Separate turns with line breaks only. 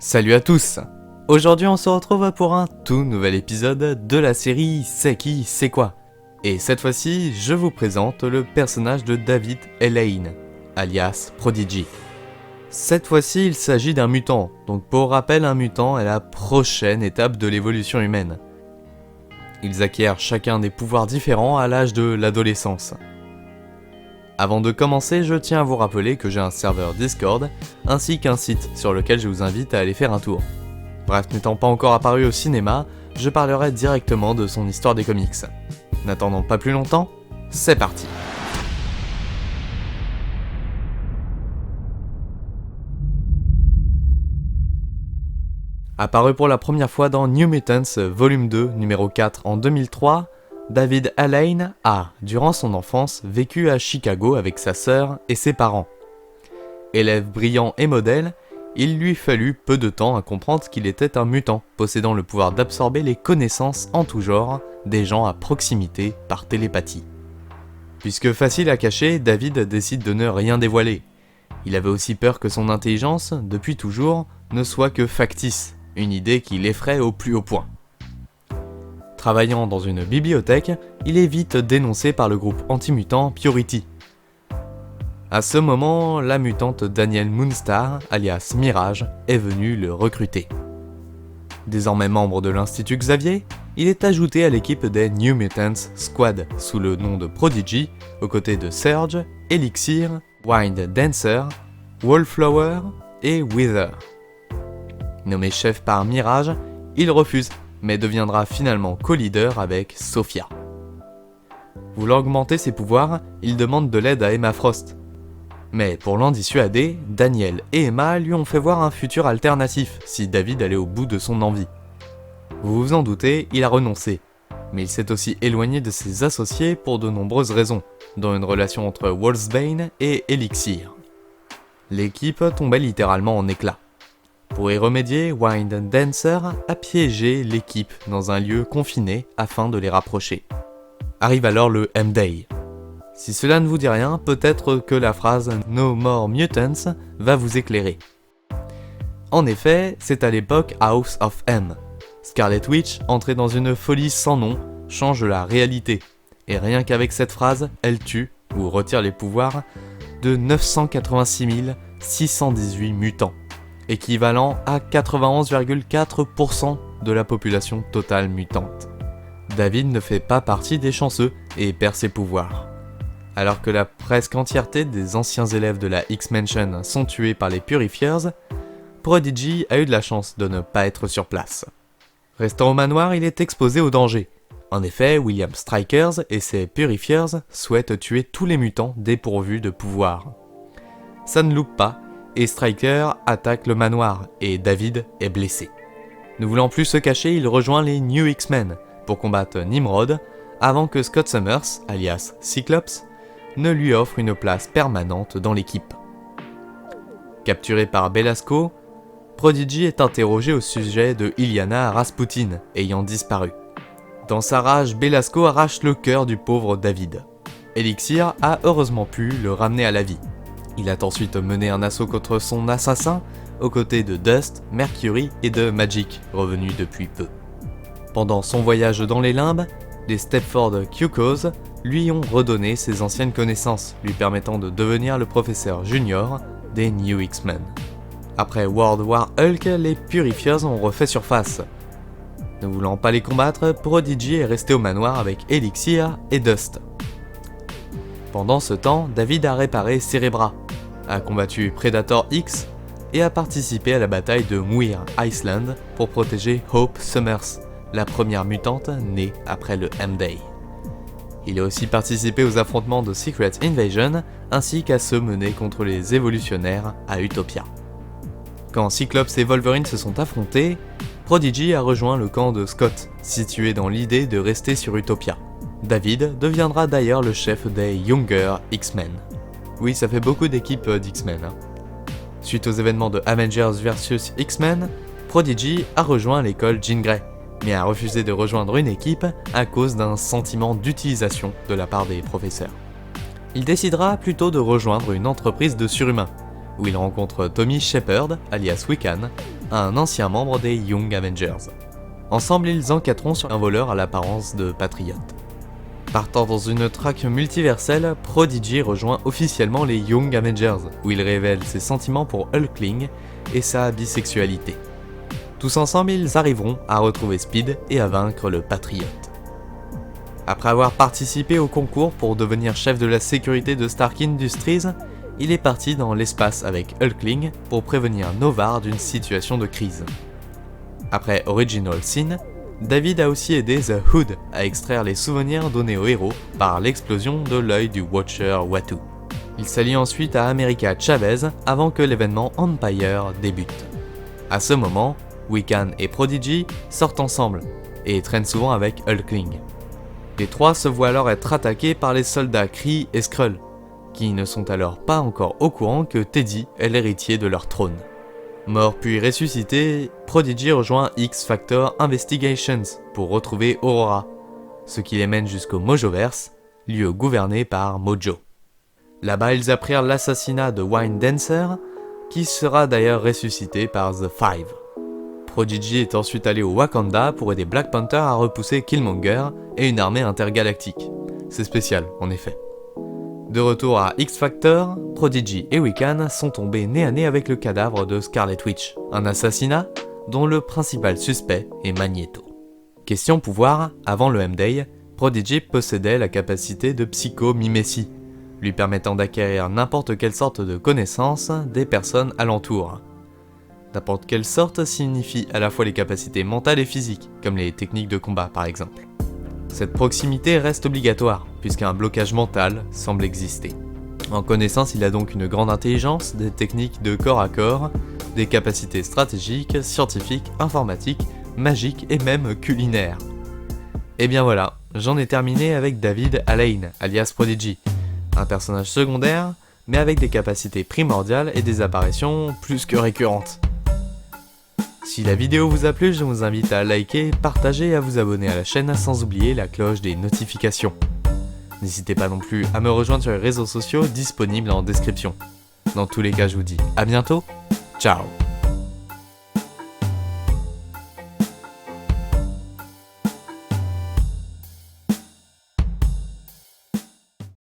Salut à tous! Aujourd'hui on se retrouve pour un tout nouvel épisode de la série C'est qui, c'est quoi? Et cette fois-ci, je vous présente le personnage de David Elaine, alias Prodigy. Cette fois-ci, il s'agit d'un mutant, donc pour rappel, un mutant est la prochaine étape de l'évolution humaine. Ils acquièrent chacun des pouvoirs différents à l'âge de l'adolescence. Avant de commencer, je tiens à vous rappeler que j'ai un serveur Discord, ainsi qu'un site sur lequel je vous invite à aller faire un tour. Bref, n'étant pas encore apparu au cinéma, je parlerai directement de son histoire des comics. N'attendons pas plus longtemps, c'est parti! Apparu pour la première fois dans New Mutants volume 2, numéro 4 en 2003, David Elaine a, durant son enfance, vécu à Chicago avec sa sœur et ses parents. Élève brillant et modèle, il lui fallut peu de temps à comprendre qu'il était un mutant, possédant le pouvoir d'absorber les connaissances en tout genre des gens à proximité par télépathie. Puisque facile à cacher, David décide de ne rien dévoiler. Il avait aussi peur que son intelligence, depuis toujours, ne soit que factice, une idée qui l'effraie au plus haut point. Travaillant dans une bibliothèque, il est vite dénoncé par le groupe anti-mutant Purity. À ce moment, la mutante Danielle Moonstar, alias Mirage, est venue le recruter. Désormais membre de l'Institut Xavier, il est ajouté à l'équipe des New Mutants Squad sous le nom de Prodigy, aux côtés de Surge, Elixir, Wind Dancer, Wallflower et Wither. Nommé chef par Mirage, il refuse, mais deviendra finalement co-leader avec Sophia. Voulant augmenter ses pouvoirs, il demande de l'aide à Emma Frost. Mais pour l'en dissuader, Daniel et Emma lui ont fait voir un futur alternatif si David allait au bout de son envie. Vous vous en doutez, il a renoncé. Mais il s'est aussi éloigné de ses associés pour de nombreuses raisons, dont une relation entre Wolfsbane et Elixir. L'équipe tombait littéralement en éclats. Pour y remédier, Wind Dancer a piégé l'équipe dans un lieu confiné afin de les rapprocher. Arrive alors le M-Day. Si cela ne vous dit rien, peut-être que la phrase « No more mutants » va vous éclairer. En effet, c'est à l'époque House of M. Scarlet Witch, entrée dans une folie sans nom, change la réalité. Et rien qu'avec cette phrase, elle tue, ou retire les pouvoirs, de 986 618 mutants, équivalent à 91,4% de la population totale mutante. David ne fait pas partie des chanceux et perd ses pouvoirs. Alors que la presque entièreté des anciens élèves de la X-Mansion sont tués par les Purifiers, Prodigy a eu de la chance de ne pas être sur place. Restant au manoir, il est exposé au danger. En effet, William Strikers et ses Purifiers souhaitent tuer tous les mutants dépourvus de pouvoir. Ça ne loupe pas, et Striker attaque le manoir, et David est blessé. Ne voulant plus se cacher, il rejoint les New X-Men pour combattre Nimrod, avant que Scott Summers, alias Cyclops, ne lui offre une place permanente dans l'équipe. Capturé par Belasco, Prodigy est interrogé au sujet de Illyana Rasputin, ayant disparu. Dans sa rage, Belasco arrache le cœur du pauvre David. Elixir a heureusement pu le ramener à la vie. Il a ensuite mené un assaut contre son assassin, aux côtés de Dust, Mercury et de Magic, revenus depuis peu. Pendant son voyage dans les limbes, les Stepford Cuckoos lui ont redonné ses anciennes connaissances, lui permettant de devenir le professeur junior des New X-Men. Après World War Hulk, les Purifiers ont refait surface. Ne voulant pas les combattre, Prodigy est resté au manoir avec Elixir et Dust. Pendant ce temps, David a réparé Cerebra, a combattu Predator X et a participé à la bataille de Muir Island pour protéger Hope Summers, la première mutante née après le M-Day. Il a aussi participé aux affrontements de Secret Invasion ainsi qu'à ceux menés contre les évolutionnaires à Utopia. Quand Cyclops et Wolverine se sont affrontés, Prodigy a rejoint le camp de Scott, situé dans l'idée de rester sur Utopia. David deviendra d'ailleurs le chef des Younger X-Men. Oui, ça fait beaucoup d'équipes d'X-Men. Suite aux événements de Avengers vs X-Men, Prodigy a rejoint l'école Jean Grey, mais a refusé de rejoindre une équipe à cause d'un sentiment d'utilisation de la part des professeurs. Il décidera plutôt de rejoindre une entreprise de surhumains, où il rencontre Tommy Shepard, alias Wiccan, à un ancien membre des Young Avengers. Ensemble, ils enquêteront sur un voleur à l'apparence de patriote. Partant dans une traque multiverselle, Prodigy rejoint officiellement les Young Avengers, où il révèle ses sentiments pour Hulkling et sa bisexualité. Tous ensemble, ils arriveront à retrouver Speed et à vaincre le Patriote. Après avoir participé au concours pour devenir chef de la sécurité de Stark Industries, il est parti dans l'espace avec Hulkling pour prévenir Noh-Varr d'une situation de crise. Après Original Sin, David a aussi aidé The Hood à extraire les souvenirs donnés au héros par l'explosion de l'œil du Watcher Uatu. Il s'allie ensuite à America Chavez avant que l'événement Empire débute. À ce moment, Wiccan et Prodigy sortent ensemble et traînent souvent avec Hulkling. Les trois se voient alors être attaqués par les soldats Kree et Skrull, qui ne sont alors pas encore au courant que Teddy est l'héritier de leur trône. Mort puis ressuscité, Prodigy rejoint X-Factor Investigations pour retrouver Aurora, ce qui les mène jusqu'au Mojoverse, lieu gouverné par Mojo. Là-bas, ils apprirent l'assassinat de Wayne Dancer, qui sera d'ailleurs ressuscité par The Five. Prodigy est ensuite allé au Wakanda pour aider Black Panther à repousser Killmonger et une armée intergalactique. C'est spécial, en effet. De retour à X-Factor, Prodigy et Wiccan sont tombés nez à nez avec le cadavre de Scarlet Witch, un assassinat dont le principal suspect est Magneto. Question pouvoir, avant le M-Day, Prodigy possédait la capacité de psychomimésie, lui permettant d'acquérir n'importe quelle sorte de connaissance des personnes alentour. N'importe quelle sorte signifie à la fois les capacités mentales et physiques, comme les techniques de combat par exemple. Cette proximité reste obligatoire, puisqu'un blocage mental semble exister. En connaissance, il a donc une grande intelligence, des techniques de corps à corps, des capacités stratégiques, scientifiques, informatiques, magiques et même culinaires. Et bien voilà, j'en ai terminé avec David Alain, alias Prodigy, un personnage secondaire, mais avec des capacités primordiales et des apparitions plus que récurrentes. Si la vidéo vous a plu, je vous invite à liker, partager et à vous abonner à la chaîne sans oublier la cloche des notifications. N'hésitez pas non plus à me rejoindre sur les réseaux sociaux disponibles en description. Dans tous les cas, je vous dis à bientôt, ciao!